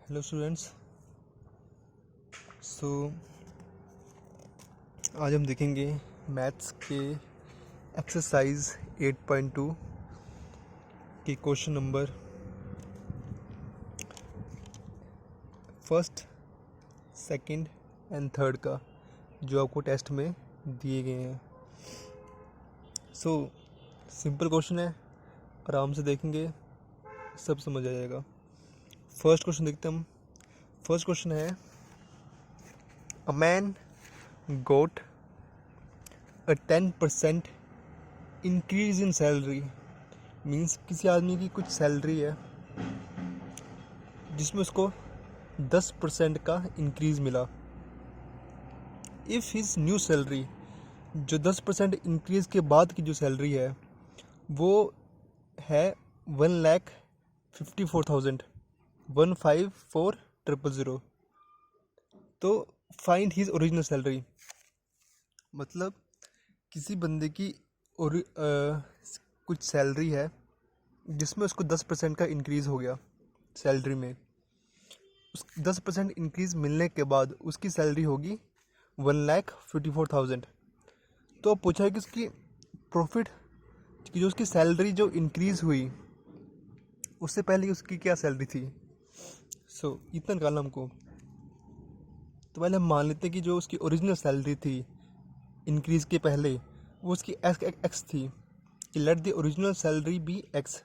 Hello students. सो आज हम देखेंगे मैथ्स के एक्सरसाइज 8.2 के question number first, second and third का जो आपको टेस्ट में दिए गए हैं। सो सिंपल क्वेश्चन है, आराम से देखेंगे सब समझ आ जाएगा। फर्स्ट क्वेश्चन देखते हैं हम। फर्स्ट क्वेश्चन है, a man got a 10% increase in salary. Means किसी आदमी की कुछ सैलरी है जिसमें उसको 10% का इंक्रीज मिला। इफ़ हिज न्यू सैलरी, जो 10% इंक्रीज के बाद की जो सैलरी है वो है 1,54,000, 154,000, तो फाइंड हिज ओरिजिनल सैलरी। मतलब किसी बंदे की कुछ सैलरी है जिसमें उसको 10% का इंक्रीज़ हो गया सैलरी में। उस 10% इंक्रीज़ मिलने के बाद उसकी सैलरी होगी 1,54,000। तो अब पूछा है कि उसकी प्रॉफिट की जो उसकी सैलरी जो इंक्रीज़ हुई उससे पहले उसकी क्या सैलरी थी। सो इतना निकालना हमको। तो पहले हम मान लेते हैं कि जो उसकी ओरिजिनल सैलरी थी इंक्रीज़ के पहले वो उसकी एक्स थी। Let the original salary be x.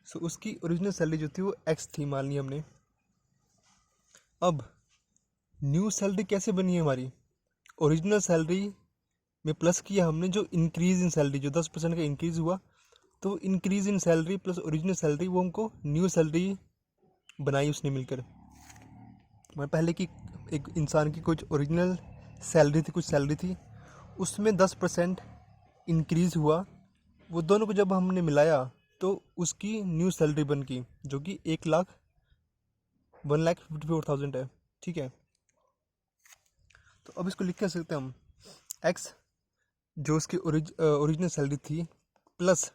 So उसकी ओरिजिनल सैलरी जो थी वो एक्स थी, मान ली हमने। अब न्यू सैलरी कैसे बनी है हमारी? ओरिजिनल सैलरी में प्लस किया हमने जो इंक्रीज़ इन सैलरी, जो 10% का इंक्रीज़ हुआ, तो increase in salary plus original salary वो हमको न्यू सैलरी बनाई उसने मिलकर। मैं पहले की एक इंसान की कुछ ओरिजिनल सैलरी थी, कुछ सैलरी थी, उसमें 10% इंक्रीज़ हुआ। वो दोनों को जब हमने मिलाया तो उसकी न्यू सैलरी बन की, जो कि 1,54,000 है। ठीक है, तो अब इसको लिख के सकते हैं हम, एक्स जो उसकी ओरिजिनल सैलरी थी प्लस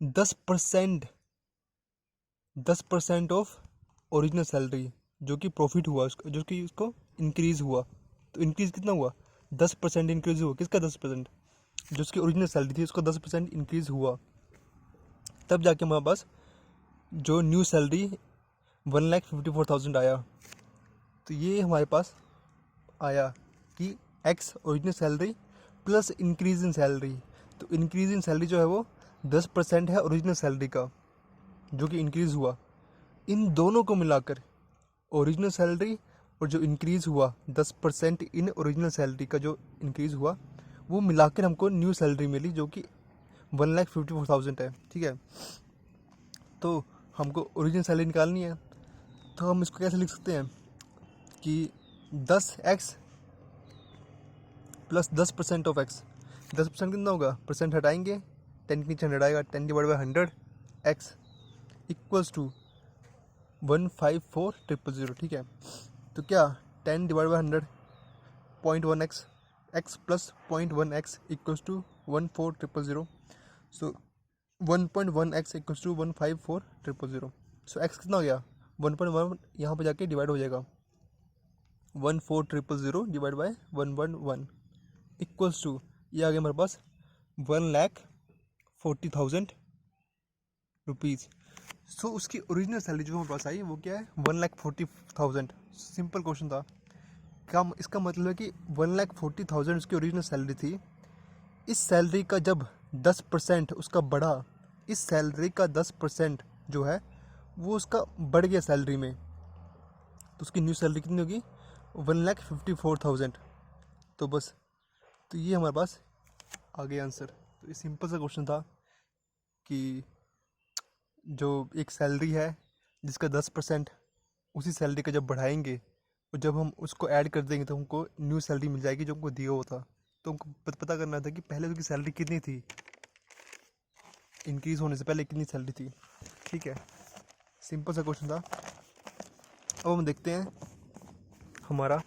10% ऑफ ओरिजिनल सैलरी जो कि प्रॉफिट हुआ उसको, जो कि उसको इंक्रीज़ हुआ। तो इंक्रीज़ कितना हुआ? 10% इंक्रीज़ हुआ। किसका 10%? जो उसकी ओरिजिनल सैलरी थी उसको 10% इंक्रीज़ हुआ। तब जाके हमारे पास जो न्यू सैलरी 1,54,000 आया। तो ये हमारे पास आया कि x original salary plus increase in salary. तो इंक्रीज इन सैलरी जो है वो 10% है ओरिजिनल सैलरी का जो कि इंक्रीज़ हुआ। इन दोनों को मिलाकर ओरिजिनल सैलरी और जो इंक्रीज़ हुआ 10% इन ओरिजिनल सैलरी का जो इंक्रीज़ हुआ वो मिलाकर हमको न्यू सैलरी मिली जो कि 1,54,000 है। ठीक है, तो हमको ओरिजिनल सैलरी निकालनी है। तो हम इसको कैसे लिख सकते हैं कि 10x प्लस 10% ऑफ एक्स। 10% कितना होगा? परसेंट हटाएंगे, 10 के नीचे 100 आएगा, 10 divide by 100 x equals to 154,000। ठीक है, तो क्या 10 divide by 100 0.1x, x plus 0.1x equals to 140,000। So 1.1x equals to 154,000। So x कितना हो गया? 1.1 यहाँ पर जाके डिवाइड हो जाएगा, 140,000 डिवाइड बाई 111 इक्वल्स टू, ये आ गया हमारे पास 1,40,000 रुपीज़। सो उसकी ओरिजिनल सैलरी जो हमारे पास आई वो क्या है? 1,40,000। सिंपल क्वेश्चन था। क्या इसका मतलब है कि 1,40,000 उसकी ओरिजिनल सैलरी थी। इस सैलरी का जब 10% उसका बढ़ा, इस सैलरी का 10% जो है वो उसका बढ़ गया सैलरी में, तो उसकी न्यू सैलरी कितनी होगी? 1,54,000। तो बस, तो ये हमारे पास आ गया आंसर। तो ये सिंपल सा क्वेश्चन था कि जो एक सैलरी है जिसका 10%, उसी सैलरी का जब बढ़ाएंगे और जब हम उसको ऐड कर देंगे तो हमको न्यू सैलरी मिल जाएगी जो हमको दिया हुआ था। तो हमको पता करना था कि पहले उसकी सैलरी कितनी थी, इंक्रीज़ होने से पहले कितनी सैलरी थी। ठीक है, सिंपल सा क्वेश्चन था। अब हम देखते हैं हमारा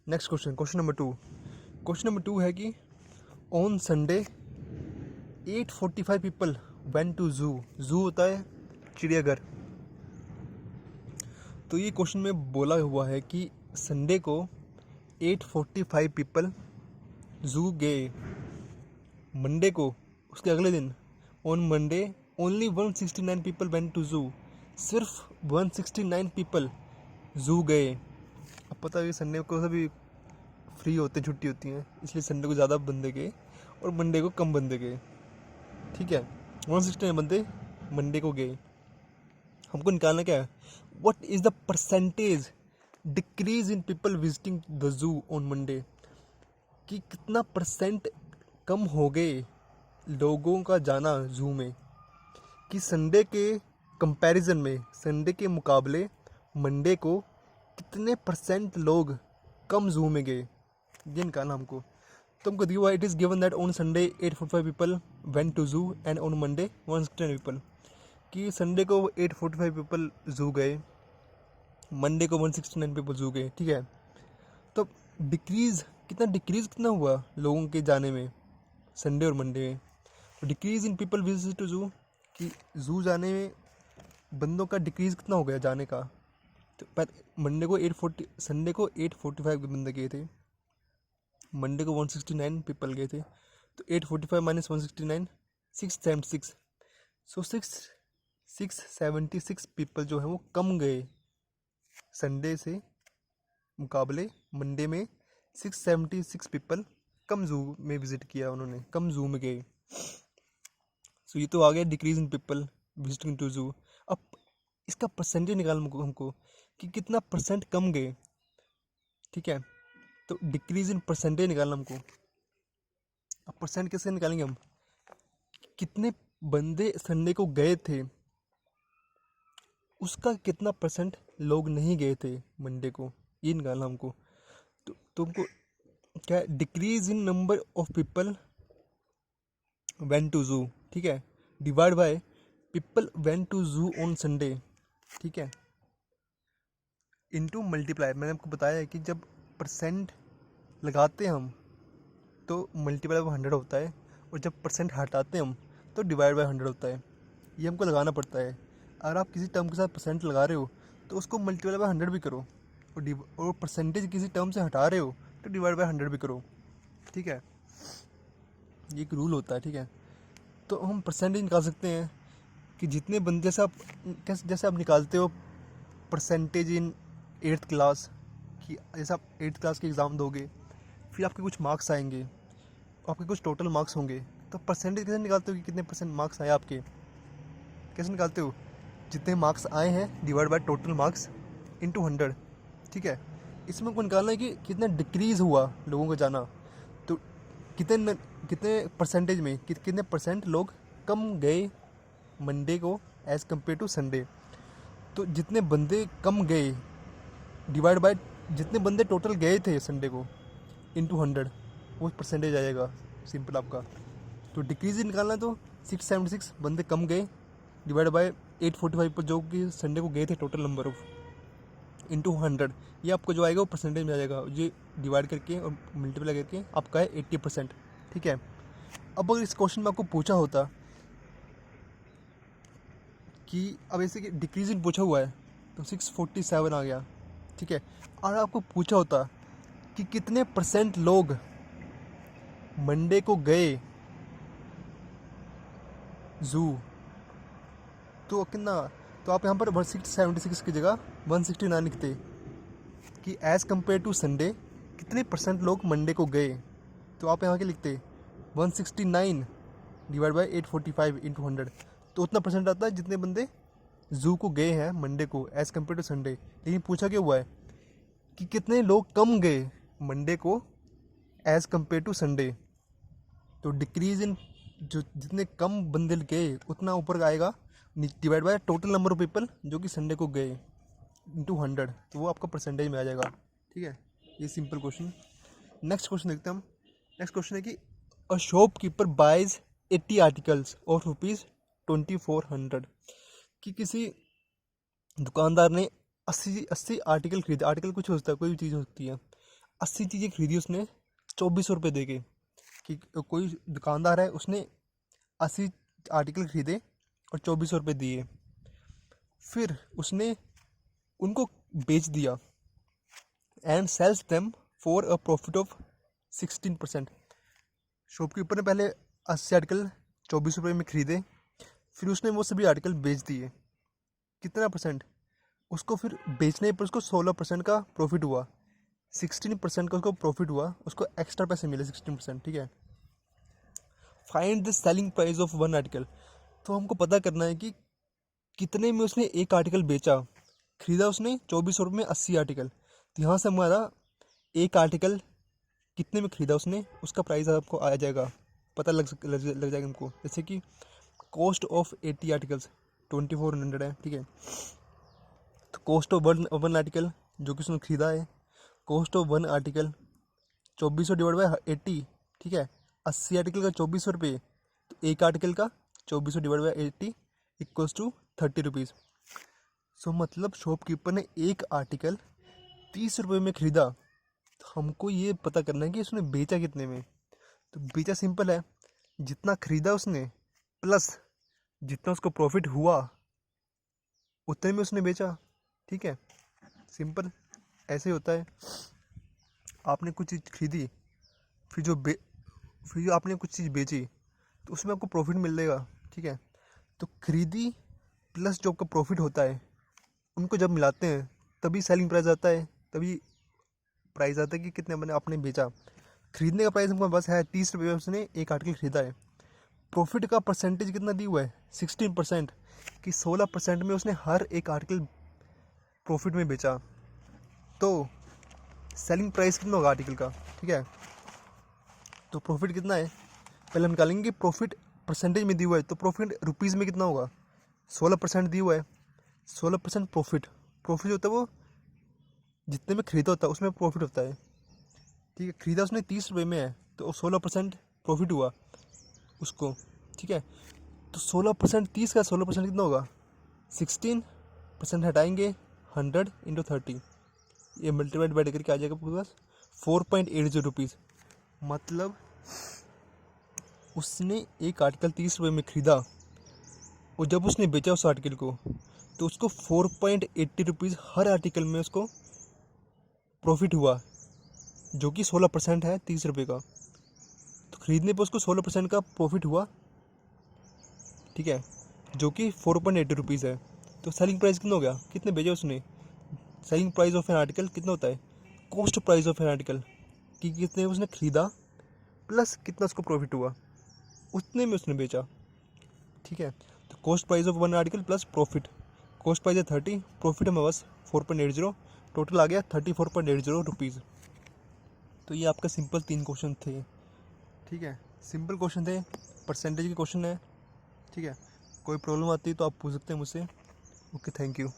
नेक्स्ट क्वेश्चन, क्वेश्चन नंबर 2। क्वेश्चन नंबर 2 है कि on Sunday 845 people went to zoo. Zoo होता है चिड़ियाघर। तो ये क्वेश्चन में बोला हुआ है कि संडे को 845 पीपल जू गए। मंडे को, उसके अगले दिन, on Monday only 169 people went to zoo. सिर्फ 169 पीपल जू गए। अब पता है संडे को सभी फ्री होते हैं, छुट्टी होती हैं, इसलिए संडे को ज़्यादा बंदे गए और मंडे को कम बंदे गए। ठीक है, 169 बंदे मंडे को गए। हमको निकालना क्या है, what is the percentage decrease in people visiting the zoo on Monday, कि कितना परसेंट कम हो गए लोगों का जाना जू में, कि संडे के कंपैरिजन में, संडे के मुकाबले मंडे को कितने परसेंट लोग कम जू में गए, ये निकालना हमको। तो हमको दिया हुआ, it is given that on Sunday 845 people went to zoo and on Monday 169 people, कि संडे को 845 पीपल जू गए, मंडे को 169 पीपल जू गए। ठीक है, तो डिक्रीज़ कितना हुआ लोगों के जाने में संडे और मंडे में। तो decrease in people visit to zoo, कि जू जाने में बंदों का डिक्रीज़ कितना हो गया जाने का। तो पर मंडे को 840, संडे को 845 बंदे गए थे, मंडे को 169 पीपल गए थे। तो 845 माइनस 169 676, सो 676 पीपल जो है वो कम गए संडे से मुकाबले मंडे में। 676 पीपल कम जू में विजिट किया उन्होंने, कम जू में गए। सो ये तो आ गया decrease in people visiting to zoo. अब इसका परसेंटेज निकालना हमको कि कितना परसेंट कम गए। ठीक है, तो डिक्रीज इन परसेंटेज निकालना हमको। अब परसेंट कैसे निकालेंगे हम, कितने बंदे संडे को गए थे उसका कितना परसेंट लोग नहीं गए थे मंडे को, ये निकालना हमको। तो तुमको क्या, decrease in number of people went to zoo, ठीक है, divide by people went to zoo on Sunday, ठीक है, इनटू मल्टीप्लाई। मैंने आपको बताया है कि जब परसेंट लगाते हैं हम तो मल्टीप्लाई बाय 100 होता है, और जब परसेंट हटाते हैं हम तो डिवाइड बाय 100 होता है। ये हमको लगाना पड़ता है। अगर आप किसी टर्म के साथ परसेंट लगा रहे हो तो उसको मल्टीप्लाई बाय 100 भी करो, और परसेंटेज किसी टर्म से हटा रहे हो तो डिवाइड बाय 100 भी करो। ठीक है, ये एक रूल होता है। ठीक है, तो हम परसेंटेज निकाल सकते हैं कि जितने बंदे, जैसे आप निकालते हो परसेंटेज इन 8th क्लास कि जैसे आप 8th क्लास के एग्ज़ाम दोगे, फिर आपके कुछ मार्क्स आएंगे, आपके कुछ टोटल मार्क्स होंगे, तो परसेंटेज कैसे निकालते हो कि कितने परसेंट मार्क्स आए आपके, कैसे निकालते हो, जितने मार्क्स आए हैं divide by total marks into 100। ठीक है, इसमें हमको निकालना है कि कितना डिक्रीज़ हुआ लोगों का जाना, तो कितने परसेंटेज में कितने परसेंट लोग कम गए मंडे को एज़ कम्पेयर टू संडे। तो जितने बंदे कम गए डिवाइड बाय जितने बंदे टोटल गए थे संडे को इनटू 100, वो परसेंटेज आएगा सिंपल आपका। तो डिक्रीज निकालना, तो 676 बंदे कम गए डिवाइड बाय 845 पर जो कि संडे को गए थे टोटल नंबर ऑफ, इंटू 100, ये आपको जो आएगा वो परसेंटेज में आ जाएगा। ये डिवाइड करके और मल्टीप्लाई करके आपका है 80%। ठीक है, अब अगर इस क्वेश्चन में आपको पूछा होता कि अब ऐसे कि डिक्रीज इन पूछा हुआ है तो 647 आ गया। ठीक है, और आपको पूछा होता कि कितने परसेंट लोग मंडे को गए जू, तो कितना, तो आप यहाँ पर 676 की जगह 169 लिखते कि एज़ कम्पेयर टू संडे कितने परसेंट लोग मंडे को गए, तो आप यहाँ के लिखते 169 डिवाइड बाई 845 इंटू 100, तो उतना परसेंट आता है जितने बंदे जू को गए हैं मंडे को एज़ कम्पेयर टू संडे। लेकिन पूछा क्या हुआ है कि कितने लोग कम गए मंडे को एज़ कम्पेयर टू संडे, तो डिक्रीज इन जो जितने कम बंदे गए उतना ऊपर आएगा divide by total number of people जो कि संडे को गए इंटू 100, तो वो आपका परसेंटेज में आ जाएगा। ठीक है, ये सिंपल क्वेश्चन। नेक्स्ट क्वेश्चन देखते हैं हम। नेक्स्ट क्वेश्चन है कि अ शॉप कीपर बाइज 80 आर्टिकल्स और ₹2400, कि किसी दुकानदार ने 80 आर्टिकल खरीदे। आर्टिकल कुछ हो सकता है, कोई भी चीज़ हो सकती है। 80 चीज़ें खरीदी उसने 2400 दे के, कि कोई दुकानदार है उसने 80 आर्टिकल खरीदे और 2400 दिए। फिर उसने उनको बेच दिया and sells them for a profit of 16%। Shopkeeper ने पहले 80 आर्टिकल 24 रुपये में खरीदे, फिर उसने वो सभी आर्टिकल बेच दिए। कितना परसेंट? उसको फिर बेचने पर उसको 16% का प्रॉफिट हुआ, 16% का उसको प्रॉफिट हुआ, उसको एक्स्ट्रा पैसे मिले 16%। ठीक है। Find the selling price of one article. तो हमको पता करना है कि कितने में उसने एक आर्टिकल बेचा। खरीदा उसने 24 रुपये में 80 आर्टिकल, तो यहाँ से हमारा एक आर्टिकल कितने में खरीदा उसने, उसका प्राइस आपको आ जाएगा, पता लग जाएगा हमको। जैसे कि कॉस्ट ऑफ 80 आर्टिकल्स 2400 है। ठीक है। तो कॉस्ट ऑफ वन आर्टिकल जो कि उसने खरीदा है, cost of one article 2400 divide by 80। ठीक है। 80 आर्टिकल का 2400 रुपये, तो एक आर्टिकल का 2400 divide by 80 equals to 30 rupees. So मतलब शॉपकीपर ने एक आर्टिकल 30 रुपये में खरीदा, तो हमको ये पता करना है कि उसने बेचा कितने में। तो बेचा सिंपल है, जितना खरीदा उसने प्लस जितना उसको प्रॉफिट हुआ उतने में उसने बेचा। ठीक है, सिंपल ऐसे ही होता है। आपने कुछ चीज़ खरीदी, फिर जो आपने कुछ चीज़ बेची, तो उसमें आपको प्रॉफिट मिलेगा। ठीक है। तो खरीदी प्लस जो आपका प्रॉफिट होता है, उनको जब मिलाते हैं तभी सेलिंग प्राइस आता है, तभी प्राइस आता है कि कितने मैंने आपने बेचा। खरीदने का प्राइस हमको बस है 30 रुपये, उसने एक आर्टिकल खरीदा है। प्रॉफिट का परसेंटेज कितना दिया हुआ है 16%, कि 16% में उसने हर एक आर्टिकल प्रॉफिट में बेचा। तो सेलिंग प्राइस कितना होगा आर्टिकल का। ठीक है। तो प्रॉफिट कितना है पहले हम निकालेंगे कि प्रॉफिट परसेंटेज में दिया हुआ है, तो प्रॉफिट रुपीज़ में कितना होगा, 16% दिया हुआ है। 16% प्रॉफिट जो होता है वो जितने में खरीदा होता है उसमें प्रॉफिट होता है। ठीक है। खरीदा उसने 30 रुपये में है, तो 16% प्रॉफिट हुआ उसको। ठीक है। तो 16% 30 का 16% कितना होगा, 16% हटाएंगे 100 इंटू 30, ये मल्टीप्लाइड बाई करके आ जाएगा आपके पास 4.80 रुपीज़। मतलब उसने एक आर्टिकल 30 रुपये में खरीदा, और जब उसने बेचा उस आर्टिकल को, तो उसको 4.80 रुपीज़ हर आर्टिकल में उसको प्रॉफिट हुआ, जो कि 16% है 30 रुपये का। तो खरीदने पर उसको 16% का प्रॉफिट हुआ। ठीक है। जो कि 4.80 रुपीज़ है। तो सेलिंग प्राइस कितना हो गया, कितने बेचे उसने। Selling price of an article कितना होता है, cost price of an article, कि कितने उसने खरीदा प्लस कितना उसको प्रॉफिट हुआ, उतने में उसने बेचा। ठीक है। तो cost price of one article plus profit, cost price है 30, प्रॉफिट है बस 4.80, टोटल आ गया 34.80 रुपीज़। तो ये आपका सिंपल 3 क्वेश्चन थे। ठीक है, सिंपल क्वेश्चन थे, परसेंटेज के क्वेश्चन है। ठीक है। कोई प्रॉब्लम आती है तो आप पूछ सकते हैं मुझसे। Okay, thank you.